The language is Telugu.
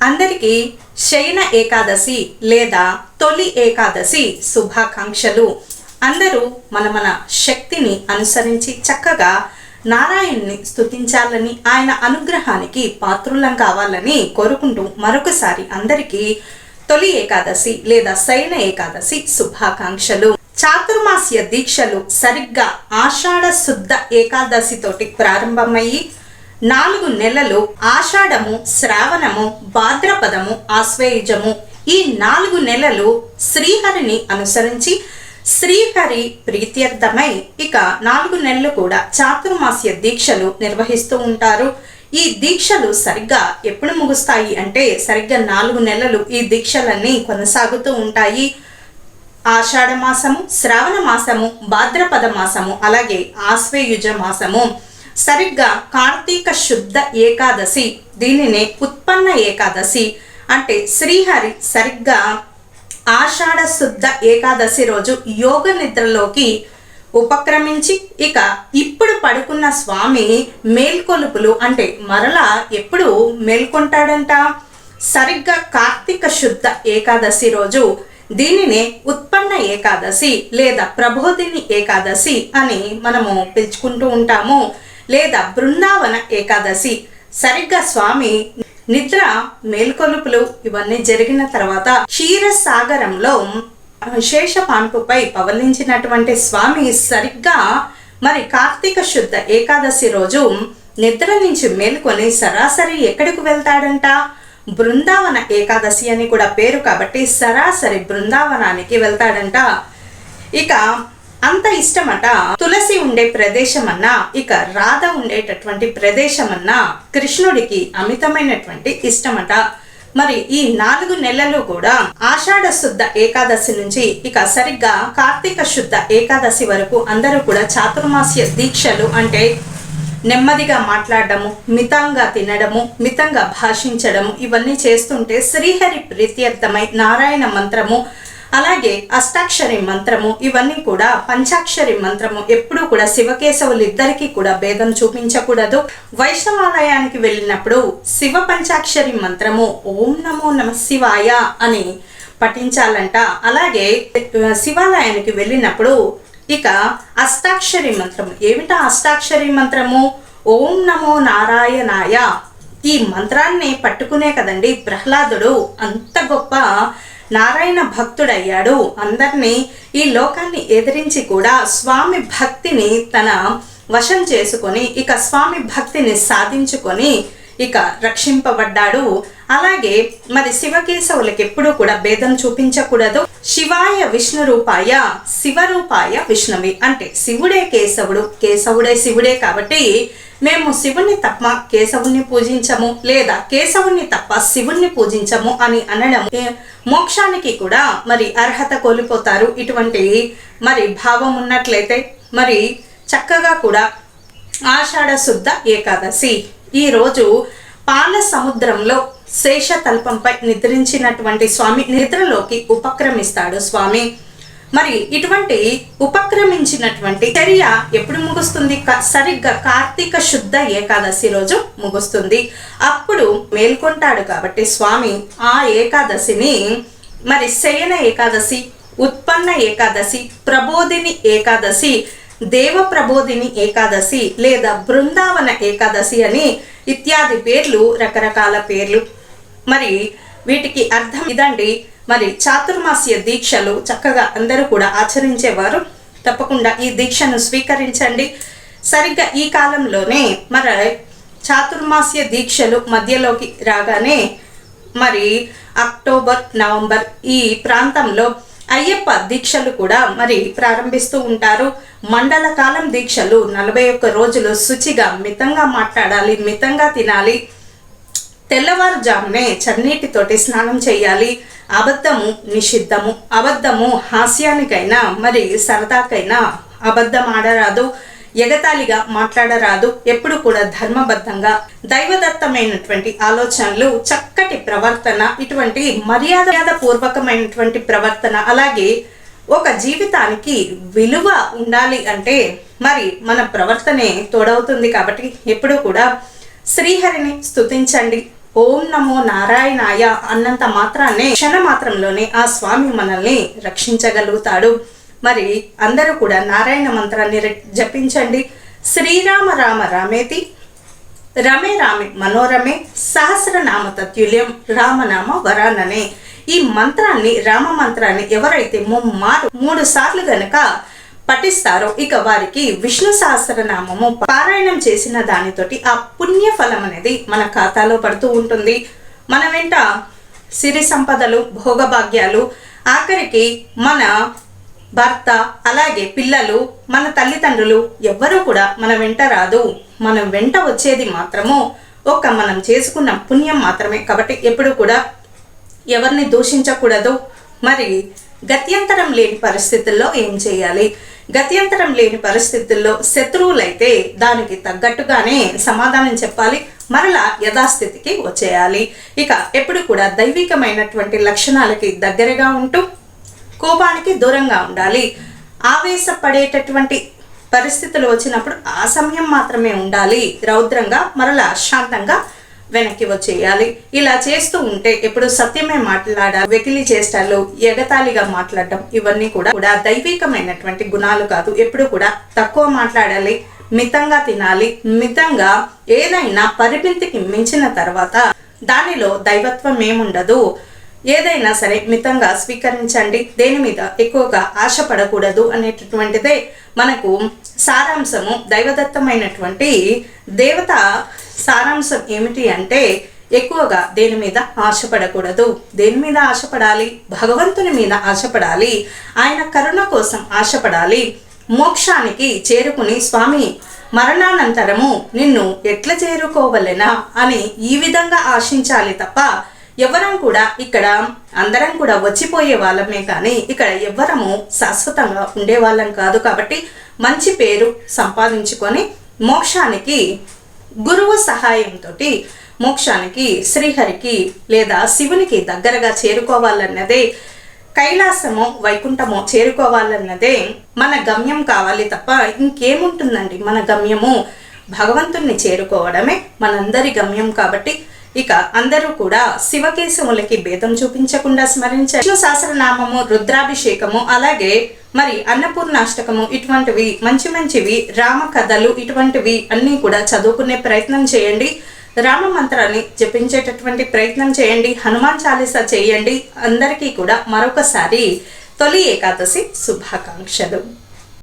అందరికీ శయన ఏకాదశి లేదా తొలి ఏకాదశి శుభాకాంక్షలు. అందరూ మన శక్తిని అనుసరించి చక్కగా నారాయణ్ణి స్తుతించాలని, ఆయన అనుగ్రహానికి పాత్రులం కావాలని కోరుకుంటూ మరొకసారి అందరికీ తొలి ఏకాదశి లేదా శయన ఏకాదశి శుభాకాంక్షలు. చాతుర్మాస్య దీక్షలు సరిగ్గా ఆషాఢ శుద్ధ ఏకాదశి తోటి ప్రారంభమయ్యి 4 నెలలు ఆషాఢము, శ్రావణము, భాద్రపదము, ఆశ్వయుజము ఈ 4 నెలలు శ్రీహరిని అనుసరించి శ్రీహరి ప్రీత్యర్థమై ఇక 4 నెలలు కూడా చాతుర్మాస్య దీక్షలు నిర్వహిస్తూ ఉంటారు. ఈ దీక్షలు సరిగ్గా ఎప్పుడు ముగుస్తాయి అంటే సరిగ్గా 4 నెలలు ఈ దీక్షలన్నీ కొనసాగుతూ ఉంటాయి. ఆషాఢ మాసము, శ్రావణ మాసము, భాద్రపద మాసము, అలాగే ఆశ్వయుజ మాసము, సరిగ్గా కార్తీక శుద్ధ ఏకాదశి, దీనినే ఉత్పన్న ఏకాదశి అంటే శ్రీహరి సరిగ్గా ఆషాఢ శుద్ధ ఏకాదశి రోజు యోగ నిద్రలోకి ఉపక్రమించి ఇక ఇప్పుడు పడుకున్న స్వామి మేల్కొలుపులు అంటే మరలా ఎప్పుడు మేల్కొంటాడంట, సరిగ్గా కార్తీక శుద్ధ ఏకాదశి రోజు. దీనినే ఉత్పన్న ఏకాదశి లేదా ప్రబోధిని ఏకాదశి అని మనము పిలుచుకుంటూ ఉంటాము, లేదా బృందావన ఏకాదశి. సరిగ్గా స్వామి నిద్ర మేల్కొలుపులు ఇవన్నీ జరిగిన తర్వాత క్షీరసాగరంలో శేషపాన్పుపై పవలించినటువంటి స్వామి సరిగ్గా మరి కార్తీక శుద్ధ ఏకాదశి రోజు నిద్ర నుంచి మేల్కొని సరాసరి ఎక్కడికి వెళ్తాడంట, బృందావన ఏకాదశి అని కూడా పేరు కాబట్టి సరాసరి బృందావనానికి వెళ్తాడంట. ఇక అంత ఇష్టమట తులసి ఉండే ప్రదేశం అన్నా, ఇక రాధ ఉండేటటువంటి ప్రదేశం అన్నా కృష్ణుడికి అమితమైనటువంటి ఇష్టమట. మరి ఈ 4 నెలలు కూడా ఆషాఢ శుద్ధ ఏకాదశి నుంచి ఇక సరిగ్గా కార్తీక శుద్ధ ఏకాదశి వరకు అందరూ కూడా చాతుర్మాస్య దీక్షలు అంటే నెమ్మదిగా మాట్లాడడము, మితంగా తినడము, మితంగా భాషించడము ఇవన్నీ చేస్తుంటే శ్రీహరి ప్రీత్యర్థమై నారాయణ మంత్రము, అలాగే అష్టాక్షరి మంత్రము, ఇవన్నీ కూడా పంచాక్షరి మంత్రము ఎప్పుడూ కూడా శివకేశవులు ఇద్దరికీ కూడా భేదం చూపించకూడదు. వైష్ణవాలయానికి వెళ్ళినప్పుడు శివ పంచాక్షరి మంత్రము ఓం నమో నమ శివాయ అని పఠించాలంట. అలాగే శివాలయానికి వెళ్ళినప్పుడు ఇక అష్టాక్షరి మంత్రము, ఏమిటా అష్టాక్షరి మంత్రము? ఓం నమో నారాయణాయ. ఈ మంత్రాన్ని పట్టుకునే కదండి ప్రహ్లాదుడు అంత గొప్ప నారాయణ భక్తుడయ్యాడు. అందరినీ ఈ లోకాన్ని ఎదిరించి కూడా స్వామి భక్తిని తన వశం చేసుకొని ఇక స్వామి భక్తిని సాధించుకొని ఇక రక్షింపబడ్డాడు. అలాగే మరి శివకేశవులకు ఎప్పుడూ కూడా భేదం చూపించకూడదు. శివాయ విష్ణు రూపాయ శివరూపాయ విష్ణువి అంటే శివుడే కేశవుడు, కేశవుడే శివుడే. కాబట్టి మేము శివుణ్ణి తప్ప కేశవుణ్ణి పూజించము, లేదా కేశవుణ్ణి తప్ప శివుణ్ణి పూజించము అని అనడం మోక్షానికి కూడా మరి అర్హత కోల్పోతారు. ఇటువంటి మరి భావం ఉన్నట్లయితే మరి చక్కగా కూడా ఆషాఢ శుద్ధ ఏకాదశి ఈరోజు పాల సముద్రంలో శేషతల్పంపై నిద్రించినటువంటి స్వామి నిద్రలోకి ఉపక్రమిస్తాడు స్వామి. మరి ఇటువంటి ఉపక్రమించినటువంటి చర్య ఎప్పుడు ముగుస్తుంది? సరిగ్గా కార్తీక శుద్ధ ఏకాదశి రోజు ముగుస్తుంది. అప్పుడు మేల్కొంటాడు కాబట్టి స్వామి ఆ ఏకాదశిని మరి శయన ఏకాదశి, ఉత్పన్న ఏకాదశి, ప్రబోధిని ఏకాదశి, దేవ ప్రబోధిని ఏకాదశి లేదా బృందావన ఏకాదశి అని ఇత్యాది పేర్లు, రకరకాల పేర్లు. మరి వీటికి అర్థం ఇదండి. మరి చాతుర్మాస్య దీక్షలు చక్కగా అందరూ కూడా ఆచరించేవారు తప్పకుండా ఈ దీక్షను స్వీకరించండి. సరిగ్గా ఈ కాలంలోనే మరి చాతుర్మాస్య దీక్షలు మధ్యలోకి రాగానే మరి అక్టోబర్, నవంబర్ ఈ ప్రాంతంలో అయ్యప్ప దీక్షలు కూడా మరి ప్రారంభిస్తూ ఉంటారు. మండల కాలం దీక్షలు 41 రోజులు శుచిగా మితంగా మాట్లాడాలి, మితంగా తినాలి, తెల్లవారుజామునే చన్నీటితోటి స్నానం చేయాలి. అబద్ధము నిషిద్ధము. అబద్ధము హాస్యానికైనా మరి సరదాకైనా అబద్ధం ఆడరాదు, ఎగతాళిగా మాట్లాడరాదు. ఎప్పుడు కూడా ధర్మబద్ధంగా దైవదత్తమైనటువంటి ఆలోచనలు, చక్కటి ప్రవర్తన, ఇటువంటి మర్యాద పూర్వకమైనటువంటి ప్రవర్తన, అలాగే ఒక జీవితానికి విలువ ఉండాలి అంటే మరి మన ప్రవర్తనే తోడవుతుంది. కాబట్టి ఎప్పుడూ కూడా శ్రీహరిని స్తుతించండి. ఓం నమో నారాయణాయ అన్నంత మాత్రాన్నే క్షణ మాత్రంలోనే ఆ స్వామి మనల్ని రక్షించగలుగుతాడు. మరి అందరూ కూడా నారాయణ మంత్రాన్ని జపించండి. శ్రీరామ రామ రామేతి రమే రామే మనోరమే సహస్రనామ తత్యుల్యం రామనామ వరాననే. ఈ మంత్రాన్ని, రామ మంత్రాన్ని ఎవరైతే 3 సార్లు గనక పఠిస్తారో ఇక వారికి విష్ణు సహస్రనామము పారాయణం చేసిన దానితోటి ఆ పుణ్య ఫలం అనేది మన ఖాతాలో పడుతూ ఉంటుంది. మన వెంట సిరి సంపదలు, భోగభాగ్యాలు, ఆఖరికి మన భర్త, అలాగే పిల్లలు, మన తల్లిదండ్రులు ఎవ్వరూ కూడా మన వెంట రాదు. మనం వెంట వచ్చేది మాత్రము మనం చేసుకున్న పుణ్యం మాత్రమే. కాబట్టి ఎప్పుడు కూడా ఎవరిని దూషించకూడదు. మరి గత్యంతరం లేని పరిస్థితుల్లో ఏం చేయాలి? గత్యంతరం లేని పరిస్థితుల్లో శత్రువులైతే దానికి తగ్గట్టుగానే సమాధానం చెప్పాలి, మరలా యథాస్థితికి వచ్చేయాలి. ఇక ఎప్పుడు కూడా దైవికమైనటువంటి లక్షణాలకి దగ్గరగా ఉంటూ కోపానికి దూరంగా ఉండాలి. ఆవేశపడేటటువంటి పరిస్థితులు వచ్చినప్పుడు ఆ సమయం మాత్రమే ఉండాలి. రౌద్రంగా మరలా శాంతంగా వెనక్కి వచ్చేయాలి. ఇలా చేస్తూ ఉంటే ఎప్పుడు సత్యమే మాట్లాడాలి. వెకిలి చేష్టాలు, ఎగతాళిగా మాట్లాడడం ఇవన్నీ కూడా దైవికమైనటువంటి గుణాలు కాదు. ఎప్పుడు కూడా తక్కువ మాట్లాడాలి, మితంగా తినాలి. మితంగా ఏదైనా పరిమితికి మించిన తర్వాత దానిలో దైవత్వం ఏముండదు. ఏదైనా సరే మితంగా స్వీకరించండి. దేని మీద ఎక్కువగా ఆశపడకూడదు అనేటటువంటిదే మనకు సారాంశము. దైవదత్తమైనటువంటి దేవత సారాంశం ఏమిటి అంటే ఎక్కువగా దేని మీద ఆశపడకూడదు. దేని మీద ఆశపడాలి? భగవంతుని మీద ఆశపడాలి. ఆయన కరుణ కోసం ఆశపడాలి. మోక్షానికి చేరుకుని స్వామి మరణానంతరము నిన్ను ఎట్లా చేరుకోవలెనా అని ఈ విధంగా ఆశించాలి తప్ప ఎవరం కూడా ఇక్కడ అందరం కూడా వచ్చిపోయే వాళ్ళమే కానీ ఇక్కడ ఎవ్వరము శాశ్వతంగా ఉండేవాళ్ళం కాదు. కాబట్టి మంచి పేరు సంపాదించుకొని మోక్షానికి గురువు సహాయంతో మోక్షానికి శ్రీహరికి లేదా శివునికి దగ్గరగా చేరుకోవాలన్నదే, కైలాసమో వైకుంఠమో చేరుకోవాలన్నదే మన గమ్యం కావాలి తప్ప ఇంకేముంటుందండి. మన గమ్యము భగవంతుణ్ణి చేరుకోవడమే మనందరి గమ్యం. కాబట్టి ఇక అందరూ కూడా శివకేశవులకి భేదం చూపించకుండా స్మరించారు. విష్ణు సహస్రనామము, రుద్రాభిషేకము, అలాగే మరి అన్నపూర్ణాష్టకము ఇటువంటివి మంచివి రామ కథలు ఇటువంటివి అన్నీ కూడా చదువుకునే ప్రయత్నం చేయండి. రామ మంత్రాన్ని జపించేటటువంటి ప్రయత్నం చేయండి. హనుమాన్ చాలీసా చేయండి. అందరికీ కూడా మరొకసారి తొలి ఏకాదశి శుభాకాంక్షలు.